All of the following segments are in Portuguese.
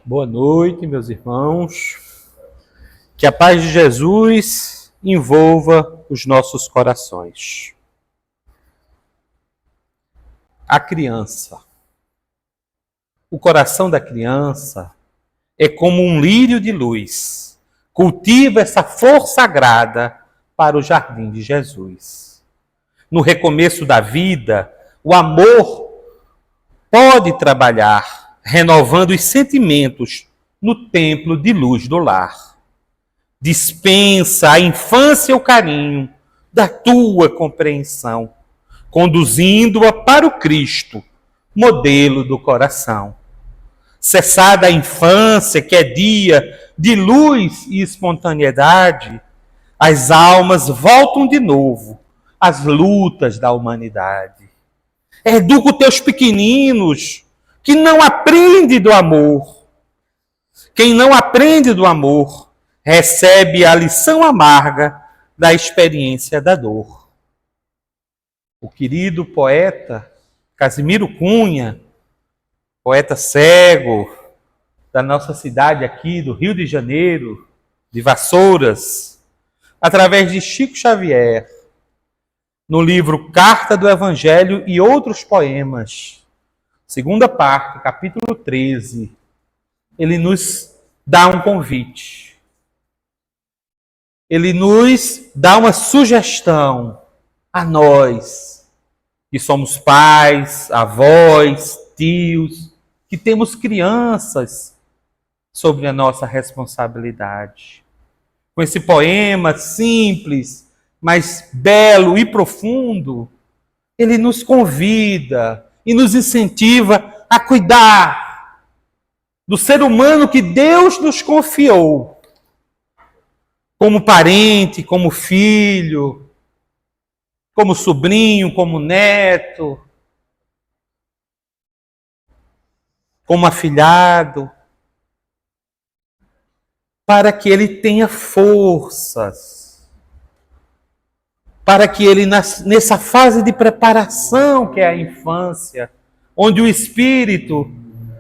Boa noite, meus irmãos. Que a paz de Jesus envolva os nossos corações. A criança. O coração da criança é como um lírio de luz. Cultiva essa flor sagrada para o jardim de Jesus. No recomeço da vida, o amor pode trabalhar, renovando os sentimentos no templo de luz do lar. Dispensa à infância o carinho da tua compreensão, conduzindo-a para o Cristo, modelo do coração. Cessada a infância, que é dia de luz e espontaneidade, as almas voltam de novo às lutas da humanidade. Educa os teus pequeninos, que não aprendem do amor. Quem não aprende do amor, recebe a lição amarga da experiência da dor. O querido poeta Casimiro Cunha, poeta cego da nossa cidade aqui, do Rio de Janeiro, de Vassouras, através de Chico Xavier, no livro Carta do Evangelho e Outros Poemas, segunda parte, capítulo 13, ele nos dá um convite. Ele nos dá uma sugestão a nós, que somos pais, avós, tios, que temos crianças sobre a nossa responsabilidade. Com esse poema simples, mas belo e profundo, ele nos convida e nos incentiva a cuidar do ser humano que Deus nos confiou, como parente, como filho, como sobrinho, como neto, como afilhado, para que ele tenha forças, para que ele, nessa fase de preparação que é a infância, onde o espírito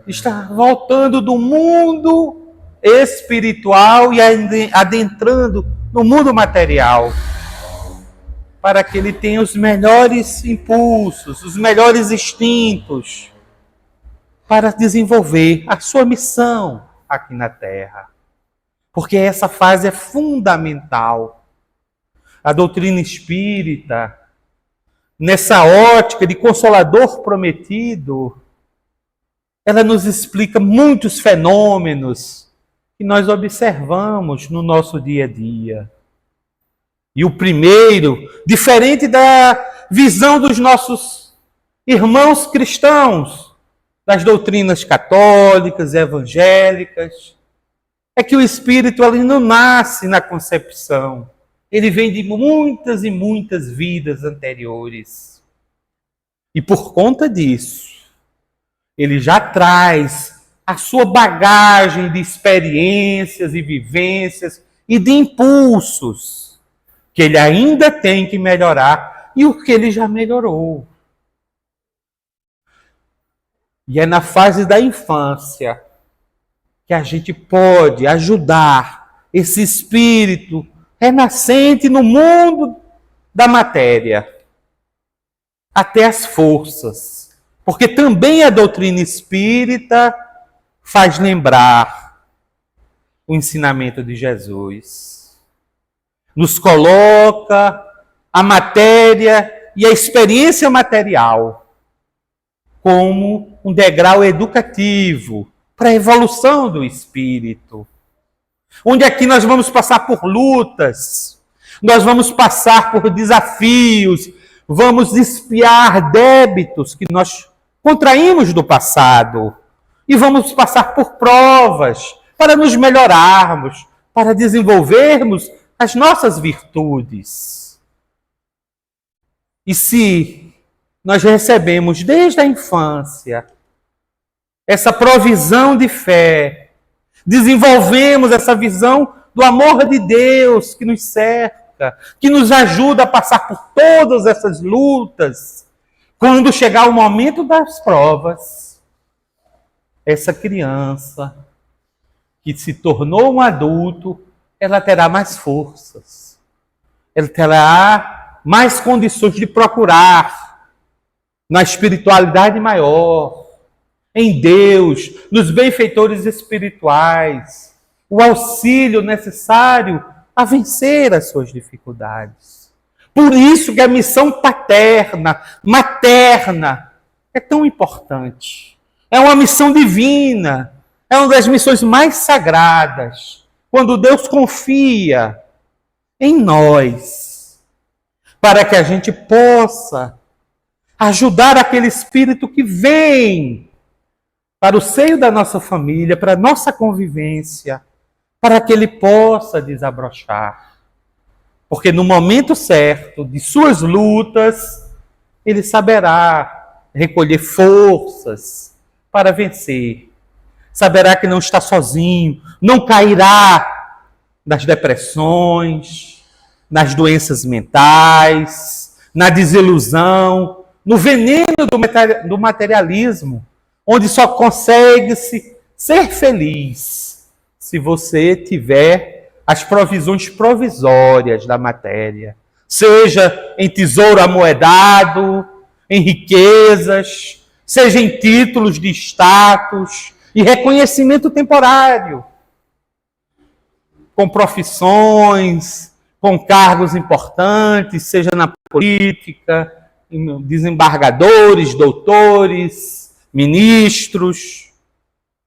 está voltando do mundo espiritual e adentrando no mundo material, para que ele tenha os melhores impulsos, os melhores instintos, para desenvolver a sua missão aqui na Terra. Porque essa fase é fundamental. A doutrina espírita, nessa ótica de Consolador prometido, ela nos explica muitos fenômenos que nós observamos no nosso dia a dia. E o primeiro, diferente da visão dos nossos irmãos cristãos, das doutrinas católicas, evangélicas, é que o espírito ele não nasce na concepção. Ele vem de muitas e muitas vidas anteriores. E por conta disso, ele já traz a sua bagagem de experiências e vivências e de impulsos que ele ainda tem que melhorar e o que ele já melhorou. E é na fase da infância que a gente pode ajudar esse espírito renascente no mundo da matéria até as forças. Porque também a doutrina espírita faz lembrar o ensinamento de Jesus. Nos coloca a matéria e a experiência material como um degrau educativo para a evolução do espírito. Onde aqui nós vamos passar por lutas, nós vamos passar por desafios, vamos expiar débitos que nós contraímos do passado e vamos passar por provas para nos melhorarmos, para desenvolvermos as nossas virtudes. E se nós recebemos desde a infância essa provisão de fé, desenvolvemos essa visão do amor de Deus que nos cerca, que nos ajuda a passar por todas essas lutas, quando chegar o momento das provas, essa criança que se tornou um adulto, ela terá mais forças. Ela terá mais condições de procurar na espiritualidade maior, em Deus, nos benfeitores espirituais, o auxílio necessário a vencer as suas dificuldades. Por isso que a missão paterna, materna, é tão importante. É uma missão divina, é uma das missões mais sagradas, quando Deus confia em nós, para que a gente possa ajudar aquele espírito que vem para o seio da nossa família, para a nossa convivência, para que ele possa desabrochar. Porque no momento certo de suas lutas, ele saberá recolher forças para vencer. Saberá que não está sozinho, não cairá nas depressões, nas doenças mentais, na desilusão, no veneno do materialismo, onde só consegue-se ser feliz se você tiver as provisões provisórias da matéria, seja em tesouro amoedado, em riquezas, seja em títulos de status e reconhecimento temporário, com profissões, com cargos importantes, seja na política, desembargadores, doutores, ministros,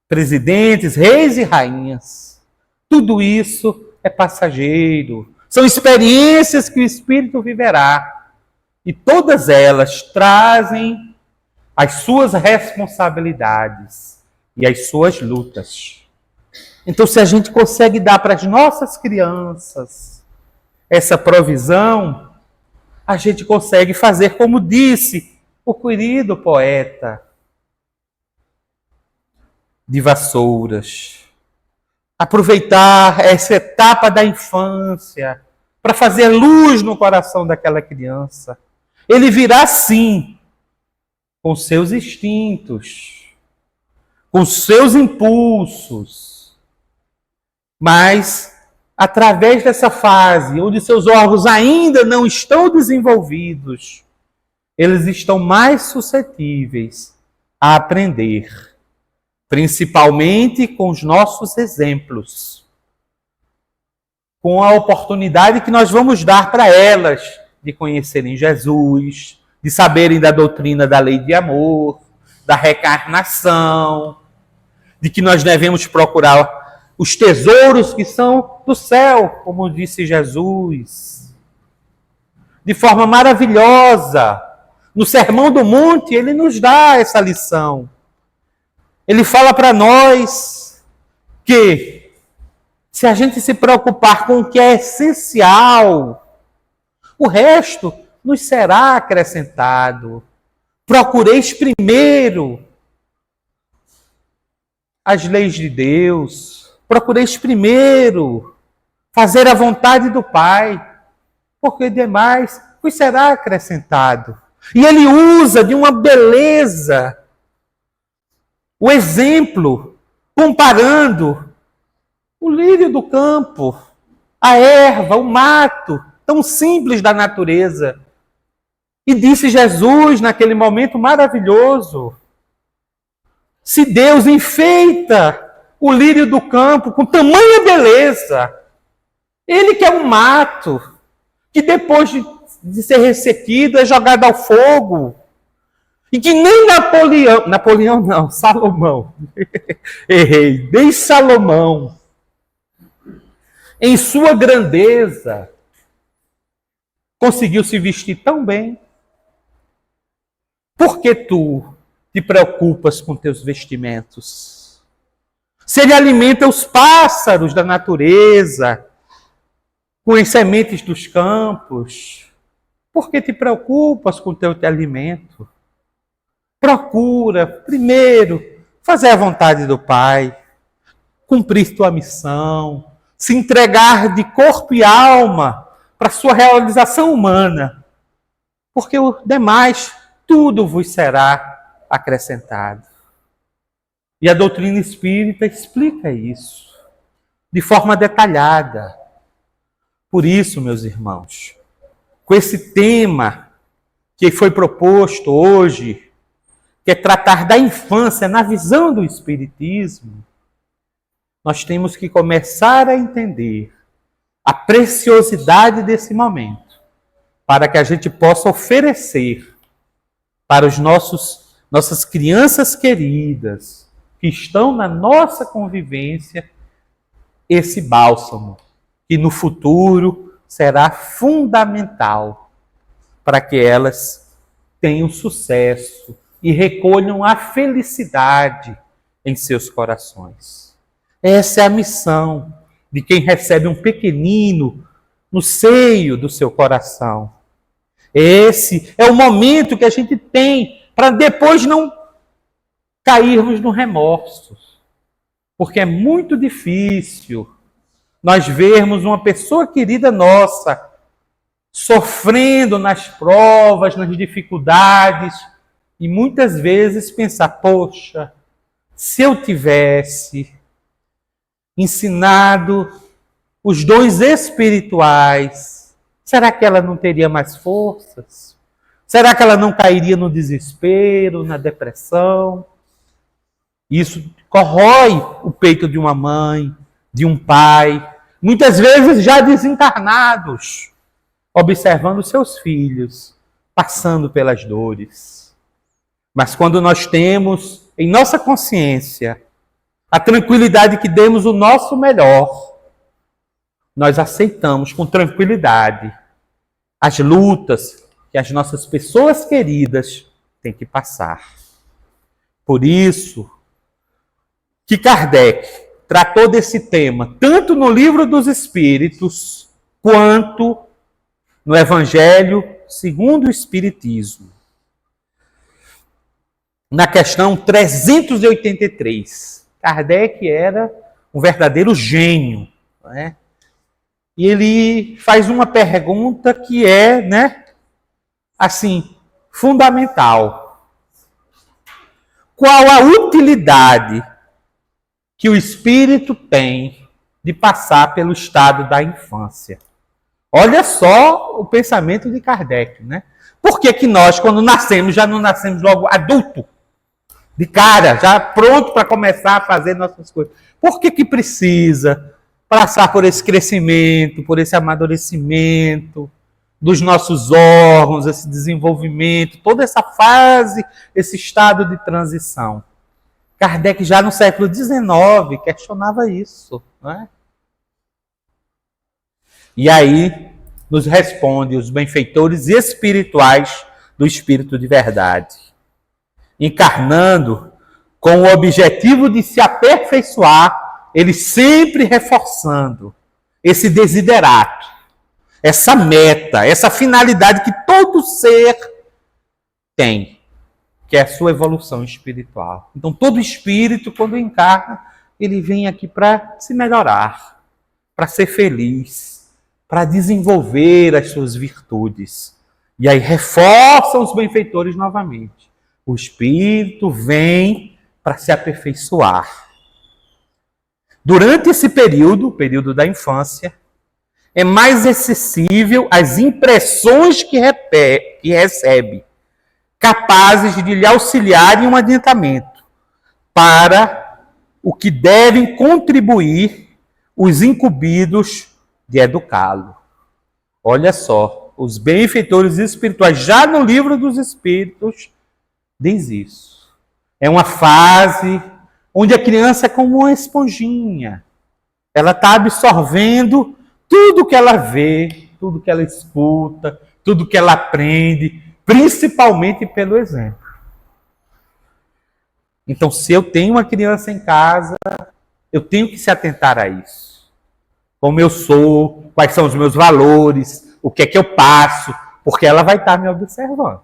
presidentes, reis e rainhas. Tudo isso é passageiro. São experiências que o espírito viverá. E todas elas trazem as suas responsabilidades e as suas lutas. Então, se a gente consegue dar para as nossas crianças essa provisão, a gente consegue fazer como disse o querido poeta de Vassouras. Aproveitar essa etapa da infância para fazer luz no coração daquela criança. Ele virá sim com seus instintos, com seus impulsos, mas através dessa fase onde seus órgãos ainda não estão desenvolvidos, eles estão mais suscetíveis a aprender, principalmente com os nossos exemplos, com a oportunidade que nós vamos dar para elas de conhecerem Jesus, de saberem da doutrina da lei de amor, da reencarnação, de que nós devemos procurar os tesouros que são do céu, como disse Jesus. De forma maravilhosa, no Sermão do Monte, ele nos dá essa lição. Ele fala para nós que se a gente se preocupar com o que é essencial, o resto nos será acrescentado. Procureis primeiro as leis de Deus. Procureis primeiro fazer a vontade do Pai, porque demais vos será acrescentado. E ele usa de uma beleza o exemplo, comparando o lírio do campo, a erva, o mato, tão simples da natureza. E disse Jesus, naquele momento maravilhoso, se Deus enfeita o lírio do campo com tamanha beleza, ele que é um mato, que depois de ser ressequido é jogado ao fogo, e que nem Napoleão não, Salomão, errei, nem Salomão, em sua grandeza, conseguiu se vestir tão bem. Por que tu te preocupas com teus vestimentos? Se ele alimenta os pássaros da natureza, com as sementes dos campos, por que te preocupas com o teu alimento? Procura, primeiro, fazer a vontade do Pai, cumprir tua missão, se entregar de corpo e alma para a sua realização humana, porque o demais, tudo vos será acrescentado. E a doutrina espírita explica isso. de forma detalhada. Por isso, meus irmãos, com esse tema que foi proposto hoje, que é tratar da infância na visão do Espiritismo, nós temos que começar a entender a preciosidade desse momento, para que a gente possa oferecer para os nossas crianças queridas, que estão na nossa convivência, esse bálsamo, que no futuro será fundamental para que elas tenham sucesso e recolham a felicidade em seus corações. Essa é a missão de quem recebe um pequenino no seio do seu coração. Esse é o momento que a gente tem para depois não cairmos no remorso. Porque é muito difícil nós vermos uma pessoa querida nossa sofrendo nas provas, nas dificuldades, e muitas vezes pensar, poxa, se eu tivesse ensinado os dons espirituais, será que ela não teria mais forças? Será que ela não cairia no desespero, na depressão? Isso corrói o peito de uma mãe, de um pai, muitas vezes já desencarnados, observando seus filhos, passando pelas dores. Mas quando nós temos em nossa consciência a tranquilidade que demos o nosso melhor, nós aceitamos com tranquilidade as lutas que as nossas pessoas queridas têm que passar. Por isso que Kardec tratou desse tema tanto no Livro dos Espíritos quanto no Evangelho segundo o Espiritismo. Na questão 383, Kardec era um verdadeiro gênio, não é? E ele faz uma pergunta que é, assim, fundamental. Qual a utilidade que o espírito tem de passar pelo estado da infância? Olha só o pensamento de Kardec, né? Por que que nós, quando nascemos, já não nascemos logo adulto? De cara, já pronto para começar a fazer nossas coisas. Por que que precisa passar por esse crescimento, por esse amadurecimento dos nossos órgãos, esse desenvolvimento, toda essa fase, esse estado de transição? Kardec já no século XIX questionava isso, não é? E aí nos responde os benfeitores espirituais do Espírito de Verdade, encarnando com o objetivo de se aperfeiçoar, ele sempre reforçando esse desiderato, essa meta, essa finalidade que todo ser tem, que é a sua evolução espiritual. Então, todo espírito, quando encarna, ele vem aqui para se melhorar, para ser feliz, para desenvolver as suas virtudes. E aí reforçam os benfeitores novamente. O espírito vem para se aperfeiçoar. Durante esse período, o período da infância, é mais acessível às impressões que recebe, capazes de lhe auxiliar em um adiantamento para o que devem contribuir os incumbidos de educá-lo. Olha só, os benfeitores espirituais, já no Livro dos Espíritos, diz isso. É uma fase onde a criança é como uma esponjinha. Ela está absorvendo tudo que ela vê, tudo que ela escuta, tudo que ela aprende, principalmente pelo exemplo. Então, se eu tenho uma criança em casa, eu tenho que se atentar a isso. Como eu sou, quais são os meus valores, o que é que eu passo, porque ela vai estar me observando.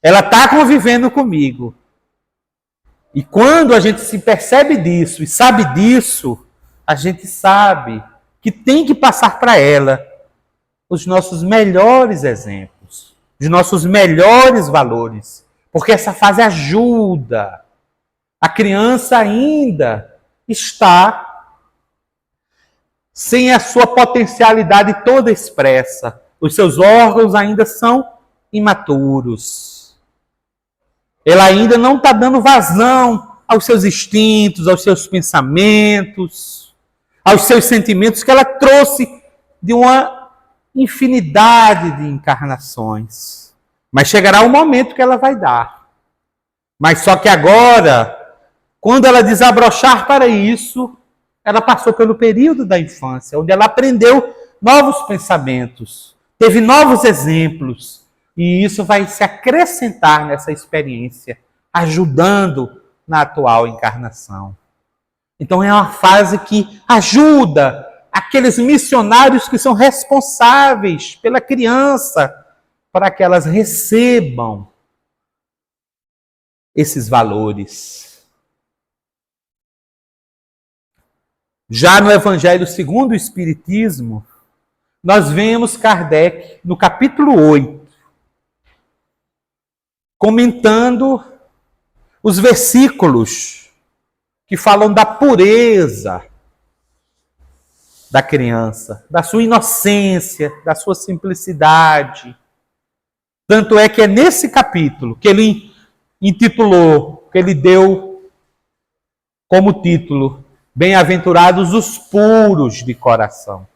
Ela está convivendo comigo. E quando a gente se percebe disso e sabe disso, a gente sabe que tem que passar para ela os nossos melhores exemplos, os nossos melhores valores, porque essa fase ajuda. A criança ainda está sem a sua potencialidade toda expressa. Os seus órgãos ainda são imaturos. Ela ainda não está dando vazão aos seus instintos, aos seus pensamentos, aos seus sentimentos que ela trouxe de uma infinidade de encarnações. Mas chegará um momento que ela vai dar. Mas só que agora, quando ela desabrochar para isso, ela passou pelo período da infância, onde ela aprendeu novos pensamentos, teve novos exemplos, e isso vai se acrescentar nessa experiência, ajudando na atual encarnação. Então é uma fase que ajuda aqueles missionários que são responsáveis pela criança, para que elas recebam esses valores. Já no Evangelho segundo o Espiritismo, nós vemos Kardec, no capítulo 8, comentando os versículos que falam da pureza da criança, da sua inocência, da sua simplicidade. Tanto é que é nesse capítulo que ele intitulou, que ele deu como título, Bem-aventurados os puros de coração.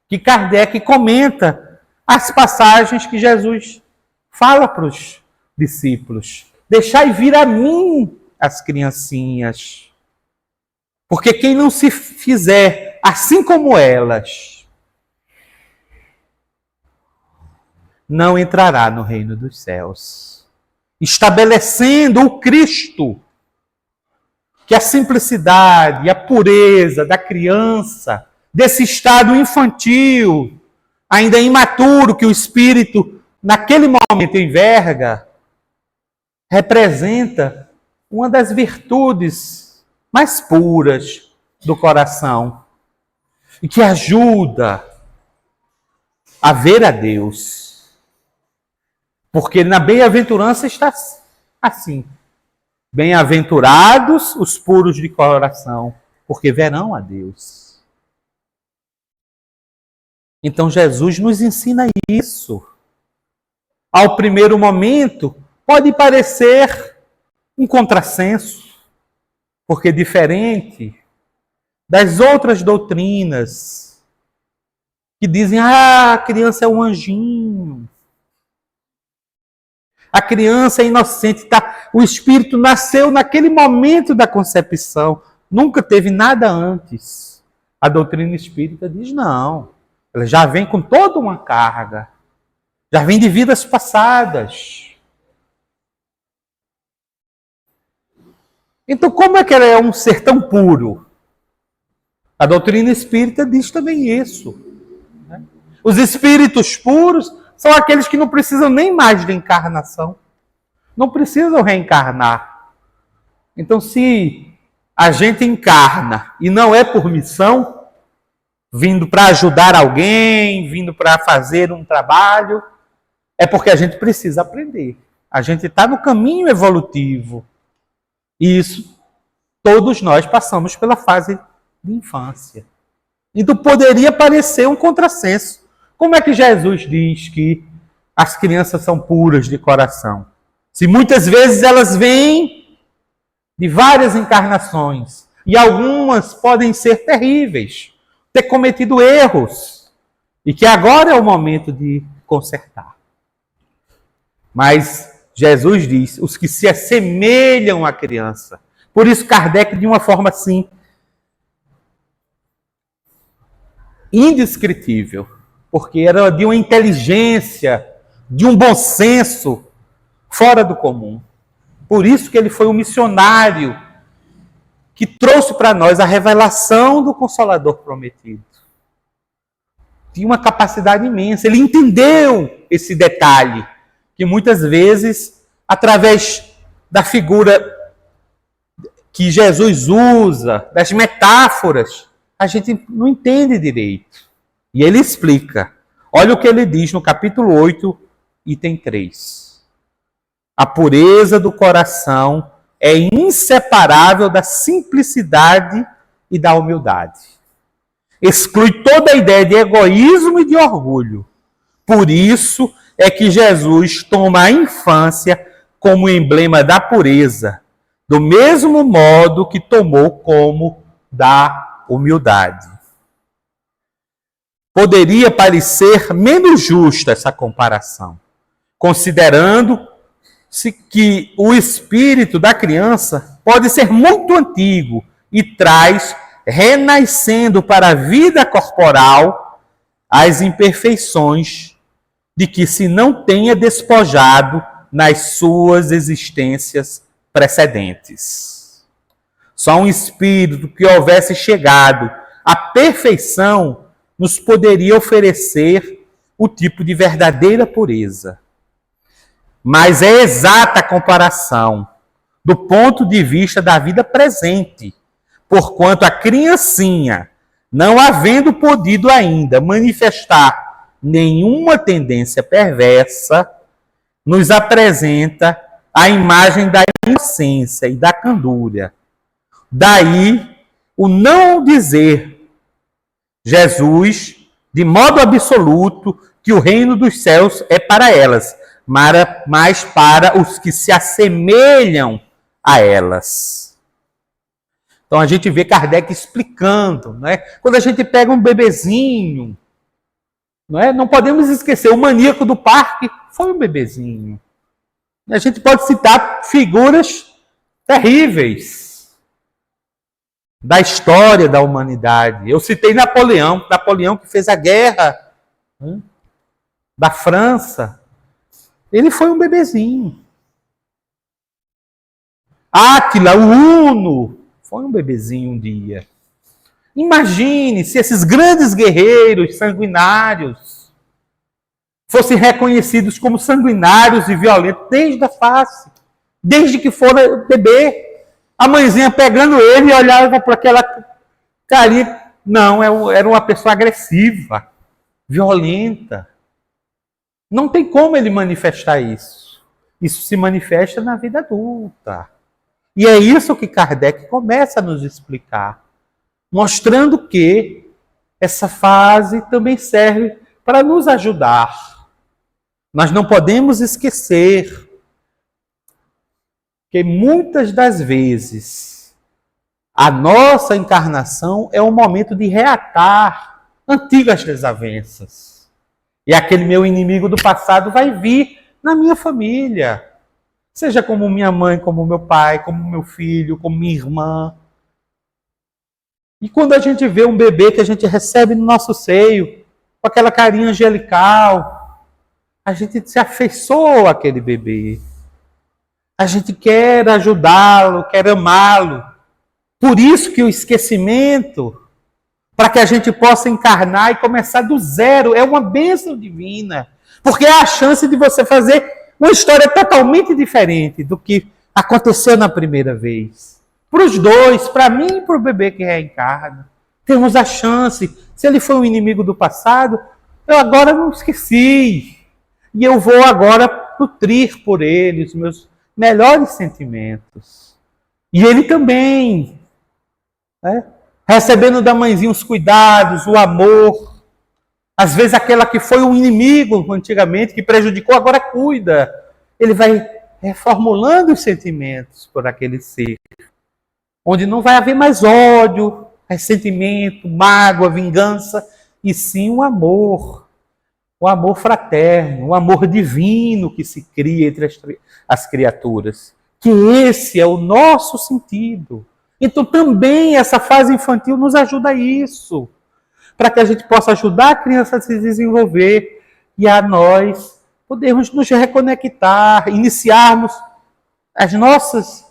Que Kardec comenta as passagens que Jesus fala para os discípulos. Deixai vir a mim as criancinhas. Porque quem não se fizer assim como elas, não entrará no reino dos céus. Estabelecendo o Cristo, que a simplicidade, a pureza da criança, desse estado infantil, ainda imaturo, que o espírito naquele momento enverga, representa uma das virtudes mais puras do coração e que ajuda a ver a Deus. Porque na bem-aventurança está assim: bem-aventurados os puros de coração, porque verão a Deus. Então Jesus nos ensina isso. Ao primeiro momento, pode parecer um contrassenso, porque diferente das outras doutrinas que dizem: a criança é um anjinho, a criança é inocente, o espírito nasceu naquele momento da concepção, nunca teve nada antes. A doutrina espírita diz não, ela já vem com toda uma carga, já vem de vidas passadas. Então, como é que ela é um ser tão puro? A doutrina espírita diz também isso. Os espíritos puros são aqueles que não precisam nem mais de encarnação. Não precisam reencarnar. Então, se a gente encarna e não é por missão, vindo para ajudar alguém, vindo para fazer um trabalho, é porque a gente precisa aprender. A gente está no caminho evolutivo. E isso, todos nós passamos pela fase de infância. Então poderia parecer um contrassenso. Como é que Jesus diz que as crianças são puras de coração? Se muitas vezes elas vêm de várias encarnações, e algumas podem ser terríveis, ter cometido erros, e que agora é o momento de consertar. Mas Jesus diz, os que se assemelham à criança. Por isso Kardec, de uma forma assim, indescritível, porque era de uma inteligência, de um bom senso fora do comum. Por isso que ele foi um missionário que trouxe para nós a revelação do Consolador prometido. Tinha uma capacidade imensa, ele entendeu esse detalhe, que muitas vezes, através da figura que Jesus usa, das metáforas, a gente não entende direito. E ele explica. Olha o que ele diz no capítulo 8, item 3. A pureza do coração é inseparável da simplicidade e da humildade. exclui toda a ideia de egoísmo e de orgulho. Por isso é que Jesus toma a infância como emblema da pureza, do mesmo modo que tomou como da humildade. Poderia parecer menos justa essa comparação, considerando-se que o espírito da criança pode ser muito antigo e traz, renascendo para a vida corporal, as imperfeições de que se não tenha despojado nas suas existências precedentes. Só um espírito que houvesse chegado à perfeição nos poderia oferecer o tipo de verdadeira pureza. Mas é exata a comparação do ponto de vista da vida presente, porquanto a criancinha, não havendo podido ainda manifestar nenhuma tendência perversa, nos apresenta a imagem da inocência e da candura. Daí o não dizer Jesus, de modo absoluto, que o reino dos céus é para elas, mas para os que se assemelham a elas. Então a gente vê Kardec explicando, né? Quando a gente pega um bebezinho, não podemos esquecer, o maníaco do parque foi um bebezinho. A gente pode citar figuras terríveis da história da humanidade. Eu citei Napoleão que fez a guerra da França. Ele foi um bebezinho. Átila, o Huno, foi um bebezinho um dia. Imagine se esses grandes guerreiros sanguinários fossem reconhecidos como sanguinários e violentos desde a face, desde que fora bebê. A mãezinha pegando ele e olhava para aquela carinha. Não, era uma pessoa agressiva, violenta. Não tem como ele manifestar isso. Isso se manifesta na vida adulta. E é isso que Kardec começa a nos explicar, mostrando que essa fase também serve para nos ajudar. Nós não podemos esquecer que muitas das vezes a nossa encarnação é um momento de reatar antigas desavenças. E aquele meu inimigo do passado vai vir na minha família. Seja como minha mãe, como meu pai, como meu filho, como minha irmã. E quando a gente vê um bebê que a gente recebe no nosso seio, com aquela carinha angelical, a gente se afeiçoa àquele bebê. A gente quer ajudá-lo, quer amá-lo. Por isso que o esquecimento, para que a gente possa encarnar e começar do zero, é uma bênção divina. Porque é a chance de você fazer uma história totalmente diferente do que aconteceu na primeira vez. Para os dois, para mim e para o bebê que reencarna, temos a chance. Se ele foi um inimigo do passado, eu agora não esqueci. E eu vou agora nutrir por ele os meus melhores sentimentos. E ele também, recebendo da mãezinha os cuidados, o amor. Às vezes aquela que foi um inimigo antigamente, que prejudicou, agora cuida. Ele vai reformulando os sentimentos por aquele ser. Onde não vai haver mais ódio, ressentimento, mágoa, vingança, e sim um amor. O amor fraterno, o amor divino que se cria entre as criaturas. Que esse é o nosso sentido. Então também essa fase infantil nos ajuda a isso. Para que a gente possa ajudar a criança a se desenvolver e a nós podermos nos reconectar, iniciarmos as nossas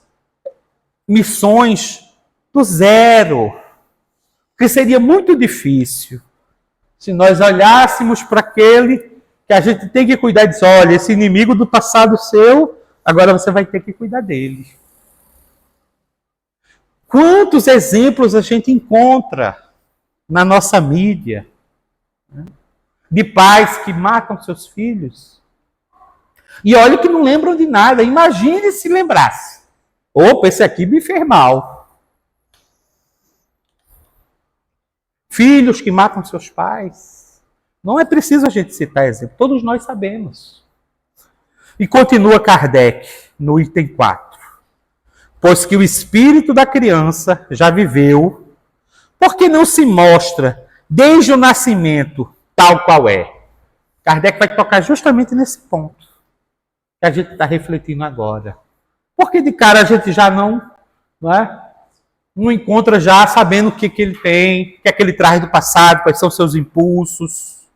missões do zero. Porque seria muito difícil se nós olhássemos para aquele que a gente tem que cuidar e dizer, olha, esse inimigo do passado seu, agora você vai ter que cuidar dele. Quantos exemplos a gente encontra na nossa mídia de pais que matam seus filhos? E olha que não lembram de nada. Imagine se lembrasse. Opa, esse aqui me fez mal. filhos que matam seus pais. Não é preciso a gente citar exemplo, todos nós sabemos. E continua Kardec no item 4. Pois que o espírito da criança já viveu, porque não se mostra desde o nascimento tal qual é? Kardec vai tocar justamente nesse ponto que a gente está refletindo agora. Porque de cara a gente já não encontra já sabendo o que ele tem, o que é que ele traz do passado, quais são seus impulsos.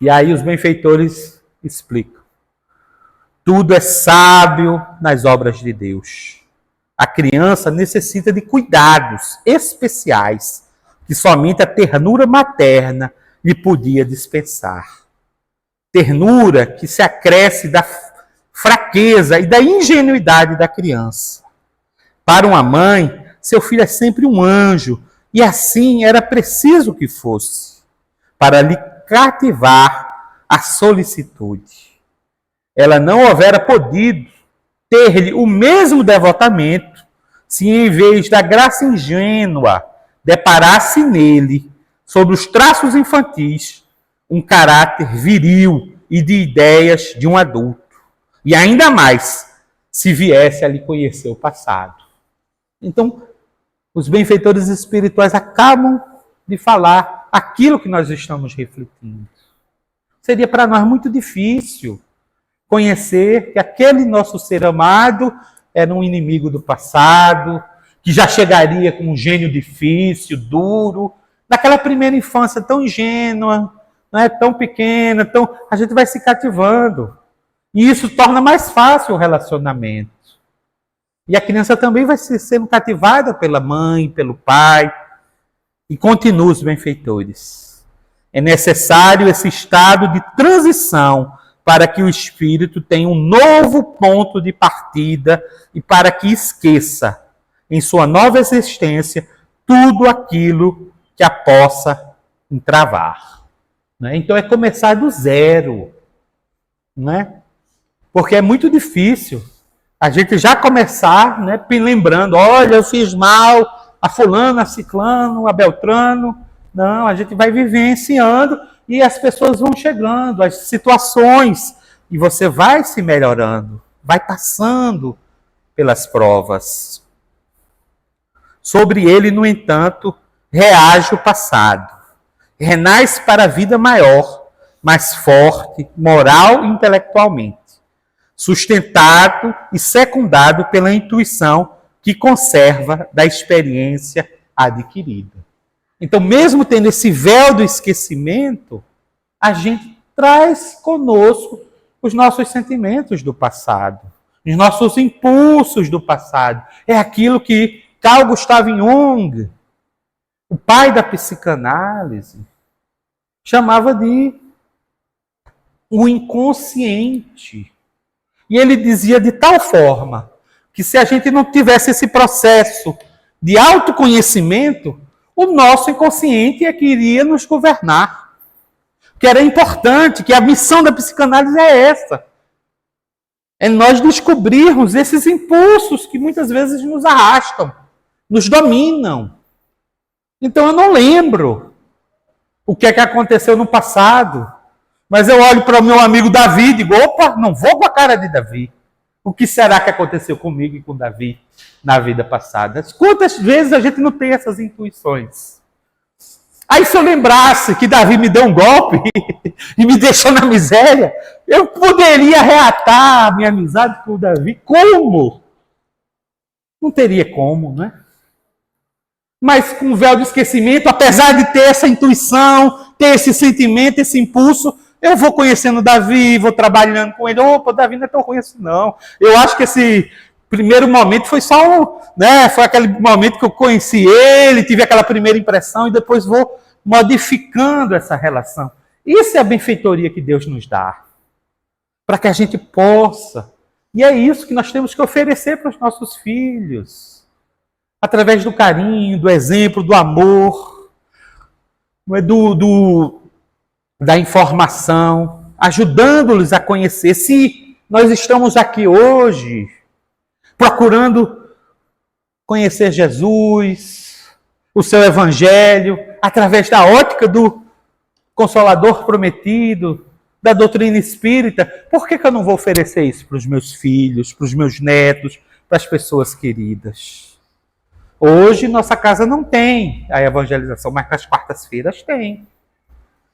E aí os benfeitores explicam. Tudo é sábio nas obras de Deus. A criança necessita de cuidados especiais que somente a ternura materna lhe podia dispensar. Ternura que se acresce da fraqueza e da ingenuidade da criança. Para uma mãe, seu filho é sempre um anjo, e assim era preciso que fosse, para lhe cativar a solicitude. Ela não houvera podido ter-lhe o mesmo devotamento se, em vez da graça ingênua, deparasse nele, sob os traços infantis, um caráter viril e de ideias de um adulto. E ainda mais, se viesse a lhe conhecer o passado. Então, os benfeitores espirituais acabam de falar aquilo que nós estamos refletindo. Seria para nós muito difícil conhecer que aquele nosso ser amado era um inimigo do passado, que já chegaria com um gênio difícil, duro, naquela primeira infância tão ingênua, tão pequena, a gente vai se cativando. E isso torna mais fácil o relacionamento. E a criança também vai sendo cativada pela mãe, pelo pai. E continua os benfeitores. É necessário esse estado de transição para que o espírito tenha um novo ponto de partida e para que esqueça, em sua nova existência, tudo aquilo que a possa entravar. Então é começar do zero. Porque é muito difícil a gente já começar lembrando, olha, eu fiz mal a fulano, a ciclano, a beltrano. Não, a gente vai vivenciando e as pessoas vão chegando, as situações, e você vai se melhorando, vai passando pelas provas. Sobre ele, no entanto, reage o passado. Renasce para a vida maior, mais forte, moral e intelectualmente, sustentado e secundado pela intuição que conserva da experiência adquirida. Então, mesmo tendo esse véu do esquecimento, a gente traz conosco os nossos sentimentos do passado, os nossos impulsos do passado. É aquilo que Carl Gustav Jung, o pai da psicanálise, chamava de o inconsciente. E ele dizia de tal forma que se a gente não tivesse esse processo de autoconhecimento, o nosso inconsciente é que iria nos governar. Que era importante, que a missão da psicanálise é essa. É nós descobrirmos esses impulsos que muitas vezes nos arrastam, nos dominam. Então eu não lembro o que é que aconteceu no passado, mas eu olho para o meu amigo Davi e digo, opa, não vou com a cara de Davi. O que será que aconteceu comigo e com Davi na vida passada? Quantas vezes a gente não tem essas intuições? Aí se eu lembrasse que Davi me deu um golpe e me deixou na miséria, eu poderia reatar a minha amizade com o Davi. Como? Não teria como, né? Mas com o véu do esquecimento, apesar de ter essa intuição, ter esse sentimento, esse impulso, eu vou conhecendo Davi, vou trabalhando com ele. Opa, Davi não é tão ruim assim, não. Eu acho que esse primeiro momento foi só, foi aquele momento que eu conheci ele, tive aquela primeira impressão e depois vou modificando essa relação. Isso é a benfeitoria que Deus nos dá. Para que a gente possa. E é isso que nós temos que oferecer para os nossos filhos. Através do carinho, do exemplo, do amor, da informação, ajudando-los a conhecer. Se nós estamos aqui hoje procurando conhecer Jesus, o seu evangelho, através da ótica do Consolador prometido, da doutrina espírita, por que eu não vou oferecer isso para os meus filhos, para os meus netos, para as pessoas queridas? Hoje, nossa casa não tem a evangelização, mas nas quartas-feiras tem.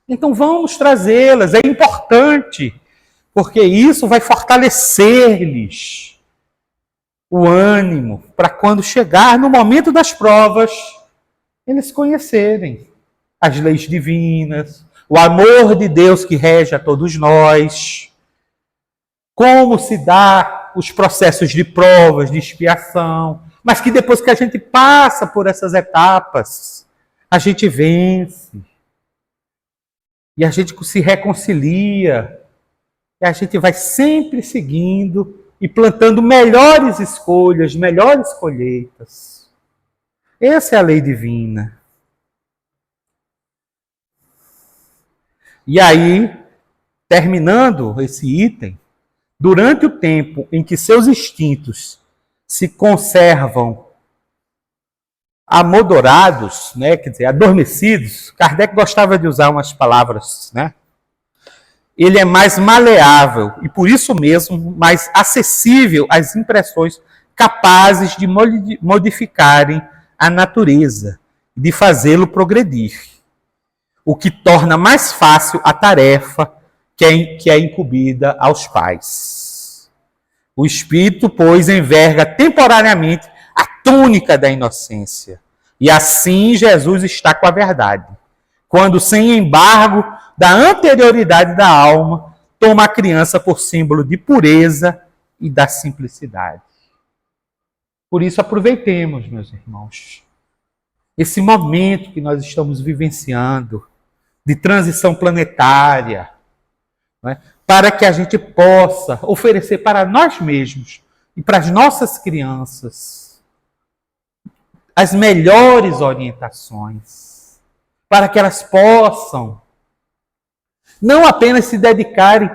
Então, vamos trazê-las, é importante, porque isso vai fortalecer-lhes o ânimo para quando chegar no momento das provas, eles conhecerem as leis divinas, o amor de Deus que rege a todos nós, como se dá os processos de provas, de expiação, mas que depois que a gente passa por essas etapas, a gente vence, e a gente se reconcilia, e a gente vai sempre seguindo e plantando melhores escolhas, melhores colheitas. Essa é a lei divina. E aí, terminando esse item, durante o tempo em que seus instintos se conservam amodorados, né, quer dizer, adormecidos, Kardec gostava de usar umas palavras, né? Ele é mais maleável e, por isso mesmo, mais acessível às impressões capazes de modificarem a natureza, de fazê-lo progredir, o que torna mais fácil a tarefa que é incumbida aos pais. O espírito, pois, enverga temporariamente a túnica da inocência, e assim Jesus está com a verdade, quando, sem embargo da anterioridade da alma, toma a criança por símbolo de pureza e da simplicidade. Por isso, aproveitemos, meus irmãos, esse momento que nós estamos vivenciando, de transição planetária, né, para que a gente possa oferecer para nós mesmos e para as nossas crianças as melhores orientações, para que elas possam não apenas se dedicarem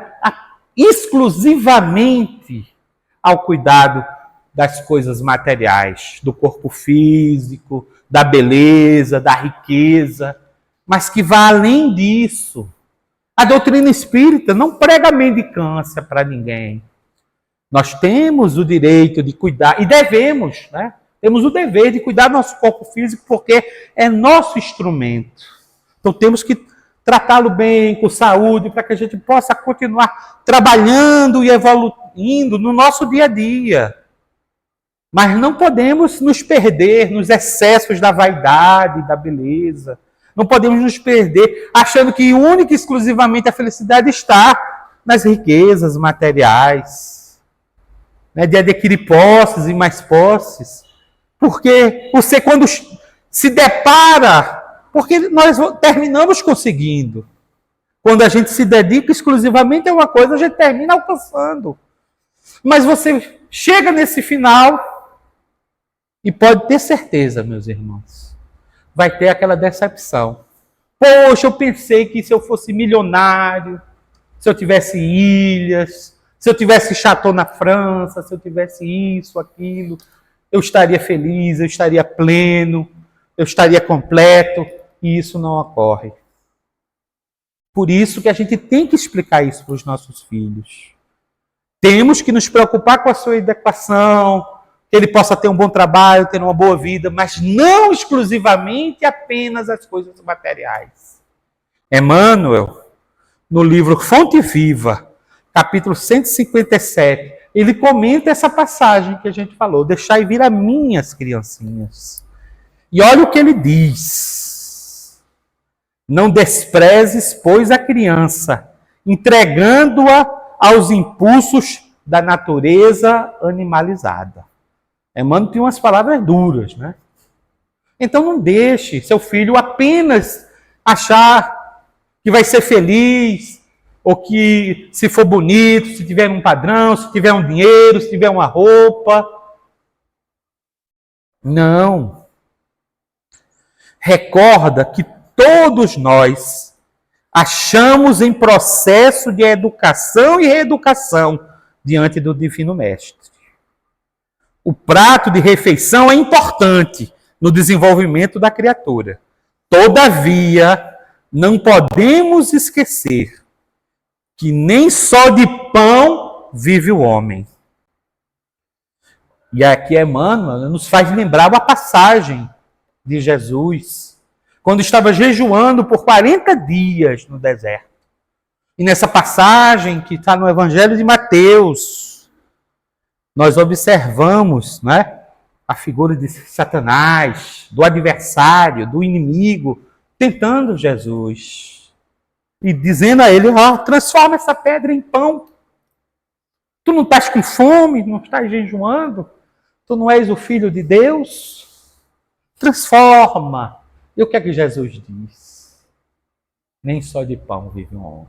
exclusivamente ao cuidado das coisas materiais, do corpo físico, da beleza, da riqueza, mas que vá além disso. A doutrina espírita não prega mendicância para ninguém. Nós temos o direito de cuidar, e devemos, né? Temos o dever de cuidar do nosso corpo físico, porque é nosso instrumento. Então temos que tratá-lo bem, com saúde, para que a gente possa continuar trabalhando e evoluindo no nosso dia a dia. Mas não podemos nos perder nos excessos da vaidade, da beleza. Não podemos nos perder achando que única e exclusivamente a felicidade está nas riquezas materiais, né, de adquirir posses e mais posses. Porque você, quando se depara, porque nós terminamos conseguindo. Quando a gente se dedica exclusivamente a uma coisa, a gente termina alcançando. Mas você chega nesse final e pode ter certeza, meus irmãos, vai ter aquela decepção. Poxa, eu pensei que se eu fosse milionário, se eu tivesse ilhas, se eu tivesse chateau na França, se eu tivesse isso, aquilo, eu estaria feliz, eu estaria pleno, eu estaria completo, e isso não ocorre. Por isso que a gente tem que explicar isso para os nossos filhos. Temos que nos preocupar com a sua educação, que ele possa ter um bom trabalho, ter uma boa vida, mas não exclusivamente apenas as coisas materiais. Emmanuel, no livro Fonte Viva, capítulo 157, ele comenta essa passagem que a gente falou, deixai vir a minhas criancinhas. E olha o que ele diz: não desprezes, pois, a criança, entregando-a aos impulsos da natureza animalizada. Emmanuel tem umas palavras duras, né? Então não deixe seu filho apenas achar que vai ser feliz, ou que se for bonito, se tiver um padrão, se tiver um dinheiro, se tiver uma roupa. Não. Recorda que todos nós achamos em processo de educação e reeducação diante do Divino Mestre. O prato de refeição é importante no desenvolvimento da criatura, Todavia, não podemos esquecer que nem só de pão vive o homem. E aqui Emmanuel nos faz lembrar uma passagem de Jesus, quando estava jejuando por 40 dias no deserto. E nessa passagem que está no Evangelho de Mateus, nós observamos, né, a figura de Satanás, do adversário, do inimigo, tentando Jesus. E dizendo a ele, transforma essa pedra em pão. Tu não estás com fome, não estás jejuando? Tu não és o Filho de Deus? Transforma. E o que é que Jesus diz? Nem só de pão vive um homem.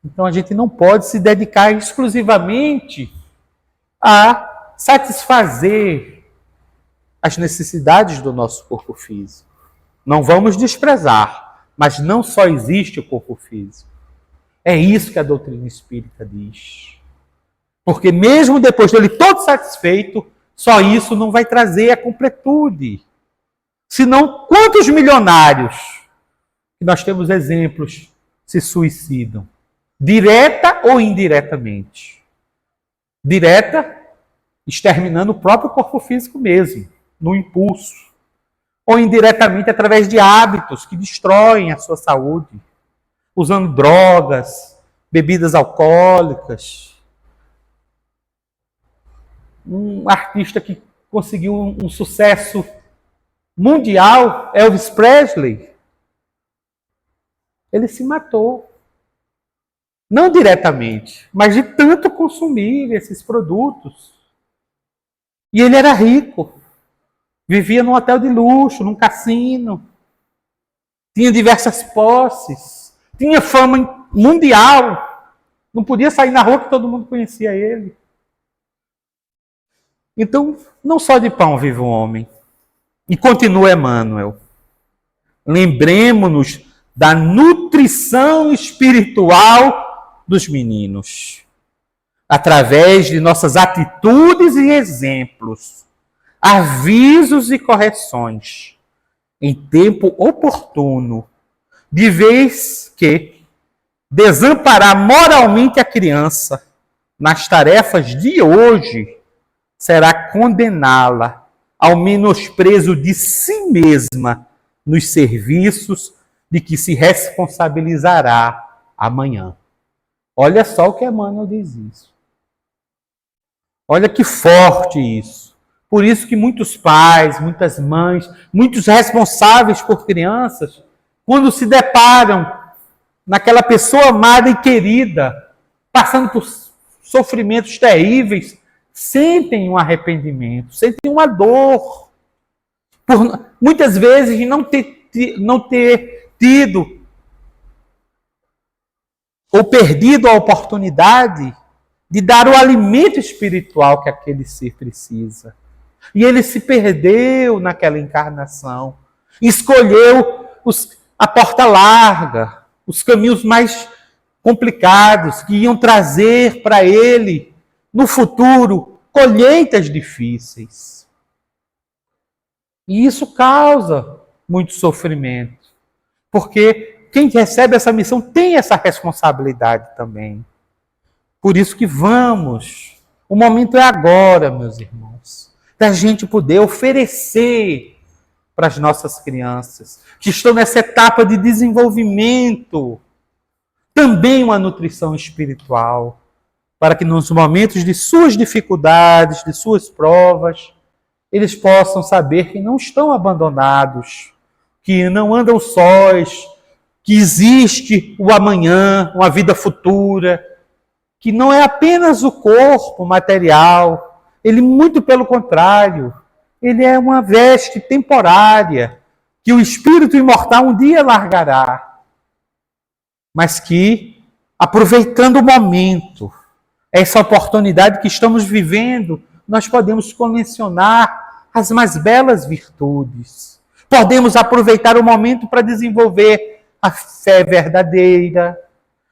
Então a gente não pode se dedicar exclusivamente a satisfazer as necessidades do nosso corpo físico. Não vamos desprezar, mas não só existe o corpo físico. É isso que a doutrina espírita diz. Porque mesmo depois dele todo satisfeito, só isso não vai trazer a completude. Senão, quantos milionários, que nós temos exemplos, se suicidam? Direta ou indiretamente? Direta, exterminando o próprio corpo físico mesmo, no impulso. Ou indiretamente, através de hábitos que destroem a sua saúde, usando drogas, bebidas alcoólicas. Um artista que conseguiu um sucesso mundial, Elvis Presley, ele se matou. Não diretamente, mas de tanto consumir esses produtos. E ele era rico. Vivia num hotel de luxo, num cassino. Tinha diversas posses. Tinha fama mundial. Não podia sair na rua que todo mundo conhecia ele. Então, não só de pão vive o homem. E continua Emmanuel. Lembremos-nos da nutrição espiritual dos meninos, através de nossas atitudes e exemplos, avisos e correções, em tempo oportuno, de vez que desamparar moralmente a criança nas tarefas de hoje será condená-la ao menosprezo de si mesma nos serviços de que se responsabilizará amanhã. Olha só o que Emmanuel diz isso. Olha que forte isso. Por isso que muitos pais, muitas mães, muitos responsáveis por crianças, quando se deparam naquela pessoa amada e querida, passando por sofrimentos terríveis, sentem um arrependimento, sentem uma dor. Por muitas vezes não ter tido ou perdido a oportunidade de dar o alimento espiritual que aquele ser precisa. E ele se perdeu naquela encarnação. Escolheu a porta larga, os caminhos mais complicados, que iam trazer para ele, no futuro, colheitas difíceis. E isso causa muito sofrimento. Porque quem recebe essa missão tem essa responsabilidade também. Por isso que vamos. O momento é agora, meus irmãos, da gente poder oferecer para as nossas crianças, que estão nessa etapa de desenvolvimento, também uma nutrição espiritual, para que nos momentos de suas dificuldades, de suas provas, eles possam saber que não estão abandonados, que não andam sós, que existe o amanhã, uma vida futura, que não é apenas o corpo material, ele muito pelo contrário, ele é uma veste temporária, que o espírito imortal um dia largará, mas que, aproveitando o momento, essa oportunidade que estamos vivendo, nós podemos convencionar as mais belas virtudes, podemos aproveitar o momento para desenvolver a fé verdadeira,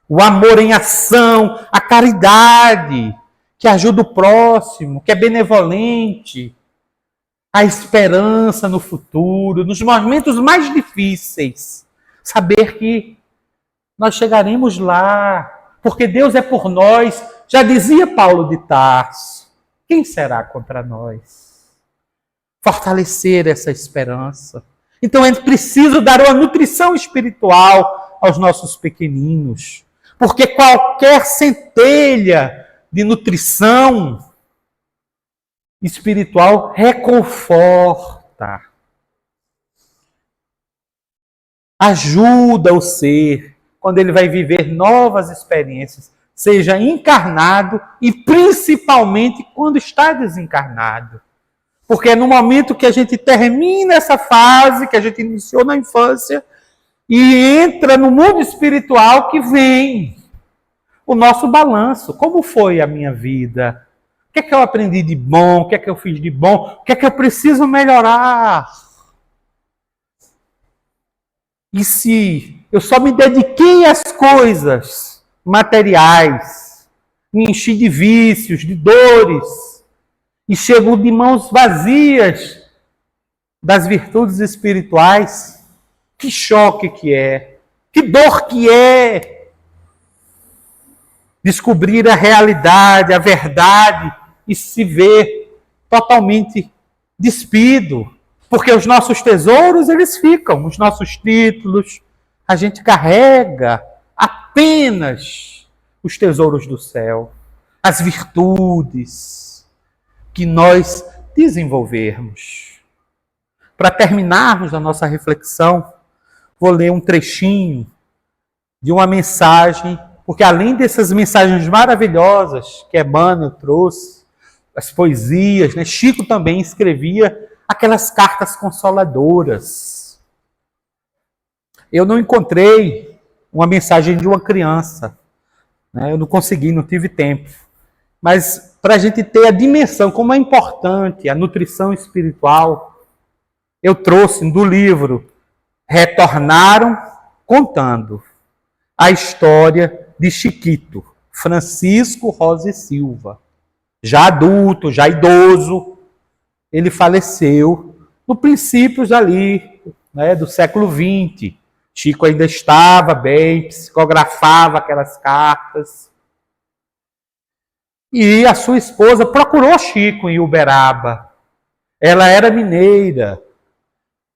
o amor em ação, a caridade, que ajuda o próximo, que é benevolente, a esperança no futuro, nos momentos mais difíceis. Saber que nós chegaremos lá, porque Deus é por nós. Já dizia Paulo de Tarso, quem será contra nós? Fortalecer essa esperança. Então é preciso dar uma nutrição espiritual aos nossos pequeninos, porque qualquer centelha de nutrição espiritual reconforta, ajuda o ser quando ele vai viver novas experiências, seja encarnado e principalmente quando está desencarnado. Porque é no momento que a gente termina essa fase que a gente iniciou na infância e entra no mundo espiritual que vem o nosso balanço. Como foi a minha vida? O que é que eu aprendi de bom? O que é que eu fiz de bom? O que é que eu preciso melhorar? E se eu só me dediquei às coisas materiais, me enchi de vícios, de dores, e chego de mãos vazias das virtudes espirituais, que choque que é, que dor que é descobrir a realidade, a verdade e se ver totalmente despido, porque os nossos tesouros eles ficam, os nossos títulos, a gente carrega apenas os tesouros do céu, as virtudes que nós desenvolvermos. Para terminarmos a nossa reflexão, vou ler um trechinho de uma mensagem, porque além dessas mensagens maravilhosas que Emmanuel trouxe, as poesias, né? Chico também escrevia aquelas cartas consoladoras. Eu não encontrei uma mensagem de uma criança, né? Eu não consegui, não tive tempo. Mas para a gente ter a dimensão, como é importante a nutrição espiritual, eu trouxe do livro Retornaram Contando a história de Chiquito, Francisco Rosa e Silva. Já adulto, já idoso, ele faleceu no princípios ali, né, do século XX. Chico ainda estava bem, psicografava aquelas cartas. E a sua esposa procurou Chico em Uberaba. Ela era mineira.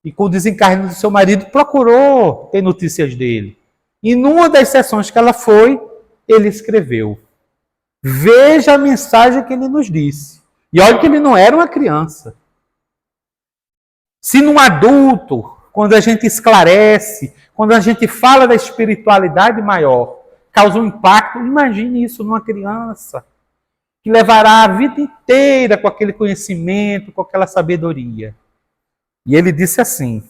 E com o desencarne do seu marido, procurou ter notícias dele. E numa das sessões que ela foi, ele escreveu. Veja a mensagem que ele nos disse. E olha que ele não era uma criança. Se num adulto, quando a gente esclarece, quando a gente fala da espiritualidade maior, causa um impacto, imagine isso numa criança, que levará a vida inteira com aquele conhecimento, com aquela sabedoria. E ele disse assim,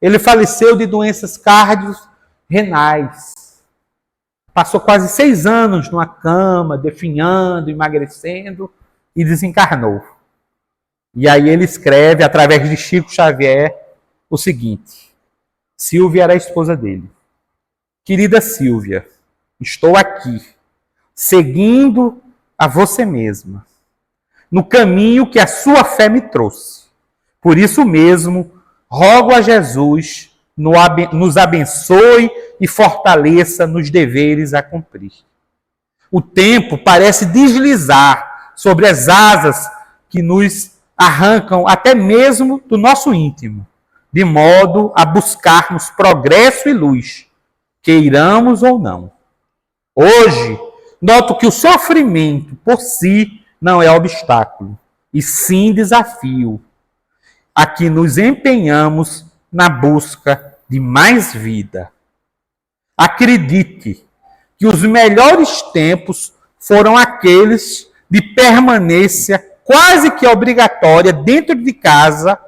ele faleceu de doenças cardiorrenais. Passou quase 6 anos numa cama, definhando, emagrecendo, e desencarnou. E aí ele escreve, através de Chico Xavier, o seguinte. Silvia era a esposa dele. Querida Silvia, estou aqui, seguindo a você mesma, no caminho que a sua fé me trouxe. Por isso mesmo, rogo a Jesus, nos abençoe e fortaleça nos deveres a cumprir. O tempo parece deslizar sobre as asas que nos arrancam até mesmo do nosso íntimo, de modo a buscarmos progresso e luz, queiramos ou não. Hoje, noto que o sofrimento por si não é obstáculo, e sim desafio, a que nos empenhamos na busca de mais vida. Acredite que os melhores tempos foram aqueles de permanência quase que obrigatória dentro de casa,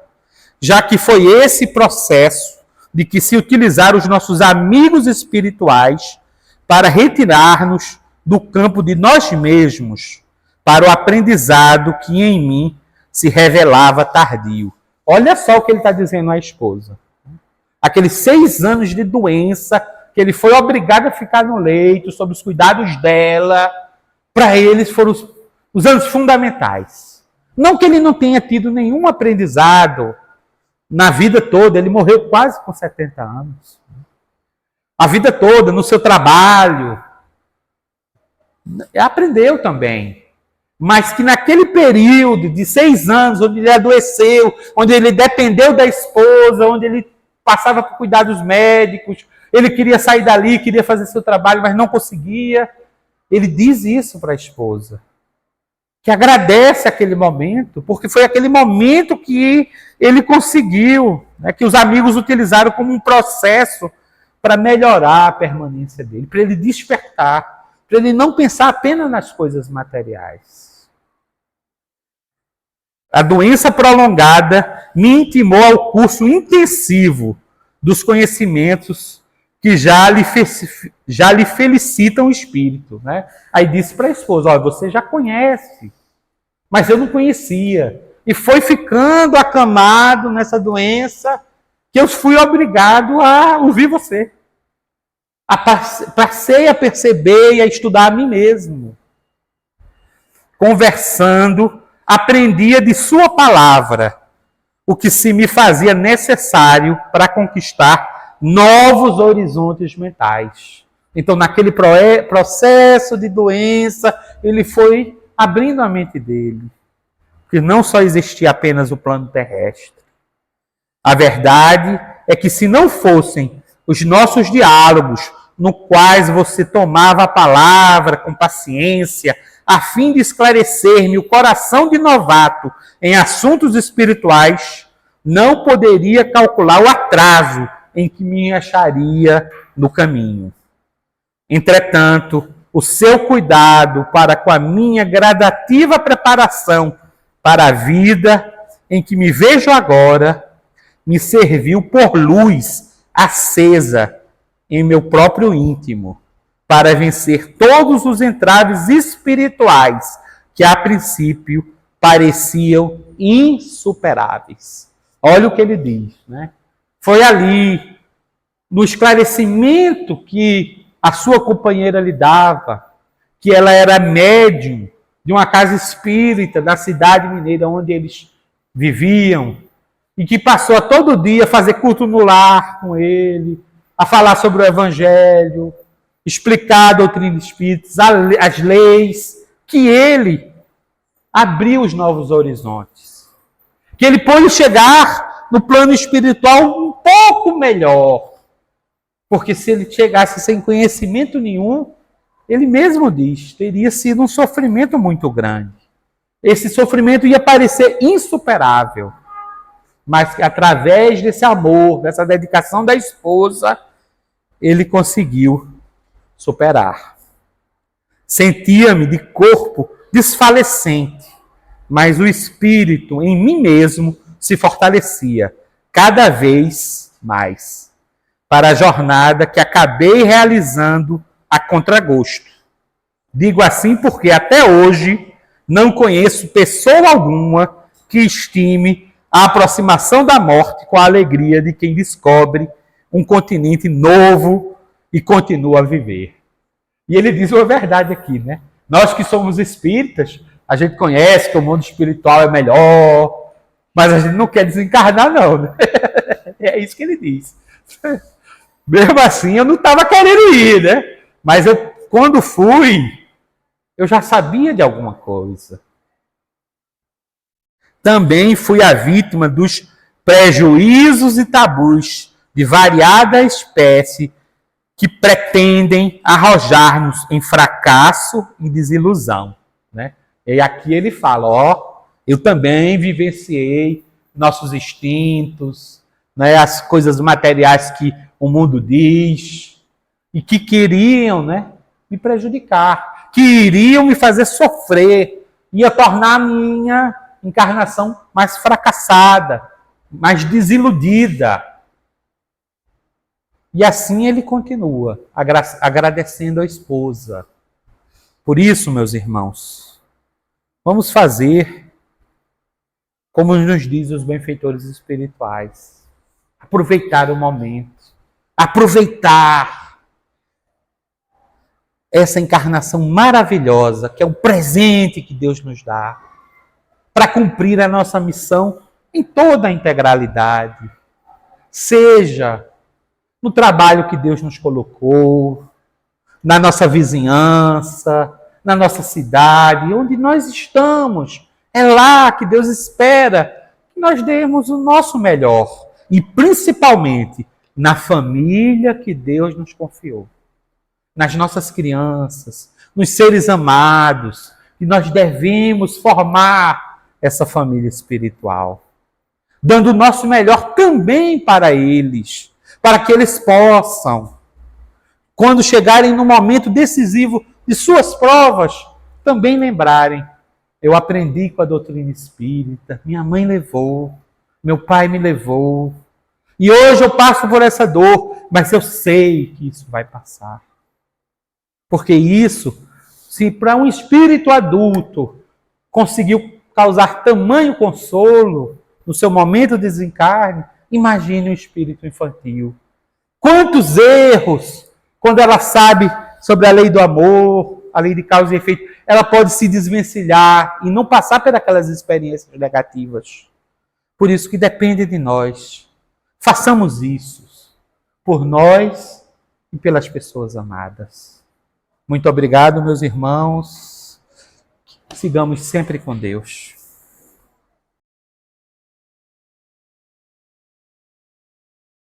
já que foi esse processo de que se utilizaram os nossos amigos espirituais para retirar-nos do campo de nós mesmos para o aprendizado que em mim se revelava tardio. Olha só o que ele está dizendo à esposa. Aqueles 6 anos de doença que ele foi obrigado a ficar no leito, sob os cuidados dela, para eles foram os anos fundamentais. Não que ele não tenha tido nenhum aprendizado na vida toda, ele morreu quase com 70 anos. A vida toda, no seu trabalho, aprendeu também. Mas que naquele período de 6 anos, onde ele adoeceu, onde ele dependeu da esposa, onde ele passava por cuidados médicos, ele queria sair dali, queria fazer seu trabalho, mas não conseguia. Ele diz isso para a esposa, que agradece aquele momento, porque foi aquele momento que ele conseguiu, né, que os amigos utilizaram como um processo para melhorar a permanência dele, para ele despertar, para ele não pensar apenas nas coisas materiais. A doença prolongada me intimou ao curso intensivo dos conhecimentos que já lhe felicitam o espírito. Né? Aí disse para a esposa, olha, você já conhece, mas eu não conhecia. E foi ficando acamado nessa doença que eu fui obrigado a ouvir você. Passei a perceber e a estudar a mim mesmo. Conversando, aprendia de sua palavra o que se me fazia necessário para conquistar novos horizontes mentais. Então, naquele processo de doença, ele foi abrindo a mente dele, que não só existia apenas o plano terrestre. A verdade é que se não fossem os nossos diálogos, no quais você tomava a palavra com paciência, a fim de esclarecer-me o coração de novato em assuntos espirituais, não poderia calcular o atraso em que me acharia no caminho. Entretanto, o seu cuidado para com a minha gradativa preparação para a vida em que me vejo agora, me serviu por luz acesa em meu próprio íntimo, para vencer todos os entraves espirituais que, a princípio, pareciam insuperáveis. Olha o que ele diz, né? Foi ali, no esclarecimento que a sua companheira lhe dava, que ela era médium de uma casa espírita da cidade mineira onde eles viviam, e que passou a todo dia fazer culto no lar com ele, a falar sobre o Evangelho, explicar a doutrina de espíritos, as leis, que ele abriu os novos horizontes. Que ele pôde chegar no plano espiritual um pouco melhor. Porque se ele chegasse sem conhecimento nenhum, ele mesmo diz, teria sido um sofrimento muito grande. Esse sofrimento ia parecer insuperável. Mas que através desse amor, dessa dedicação da esposa, ele conseguiu superar. Sentia-me de corpo desfalecente, mas o espírito em mim mesmo se fortalecia cada vez mais para a jornada que acabei realizando a contragosto. Digo assim porque até hoje não conheço pessoa alguma que estime a aproximação da morte com a alegria de quem descobre um continente novo e continua a viver. E ele diz uma verdade aqui, né? Nós que somos espíritas, a gente conhece que o mundo espiritual é melhor, mas a gente não quer desencarnar, não, né? É isso que ele diz. Mesmo assim, eu não estava querendo ir, né? Mas quando fui, eu já sabia de alguma coisa. Também fui a vítima dos prejuízos e tabus de variada espécie que pretendem arrojar-nos em fracasso e desilusão. Né? E aqui ele fala, eu também vivenciei nossos instintos, né, as coisas materiais que o mundo diz, e que queriam, né, me prejudicar, que iriam me fazer sofrer, ia tornar a minha encarnação mais fracassada, mais desiludida. E assim ele continua, agradecendo a esposa. Por isso, meus irmãos, vamos fazer como nos dizem os benfeitores espirituais. Aproveitar o momento. Aproveitar essa encarnação maravilhosa, que é o presente que Deus nos dá, para cumprir a nossa missão em toda a integralidade. Seja no trabalho que Deus nos colocou, na nossa vizinhança, na nossa cidade, onde nós estamos. É lá que Deus espera que nós demos o nosso melhor. E principalmente na família que Deus nos confiou. Nas nossas crianças, nos seres amados, que nós devemos formar essa família espiritual. Dando o nosso melhor também para eles, para que eles possam, quando chegarem no momento decisivo de suas provas, também lembrarem: eu aprendi com a doutrina espírita, minha mãe levou, meu pai me levou, e hoje eu passo por essa dor, mas eu sei que isso vai passar. Porque isso, se para um espírito adulto conseguiu causar tamanho consolo no seu momento de desencarne, imagine um espírito infantil. Quantos erros, quando ela sabe sobre a lei do amor, a lei de causa e efeito, ela pode se desvencilhar e não passar por aquelas experiências negativas. Por isso que depende de nós. Façamos isso por nós e pelas pessoas amadas. Muito obrigado, meus irmãos. Sigamos sempre com Deus.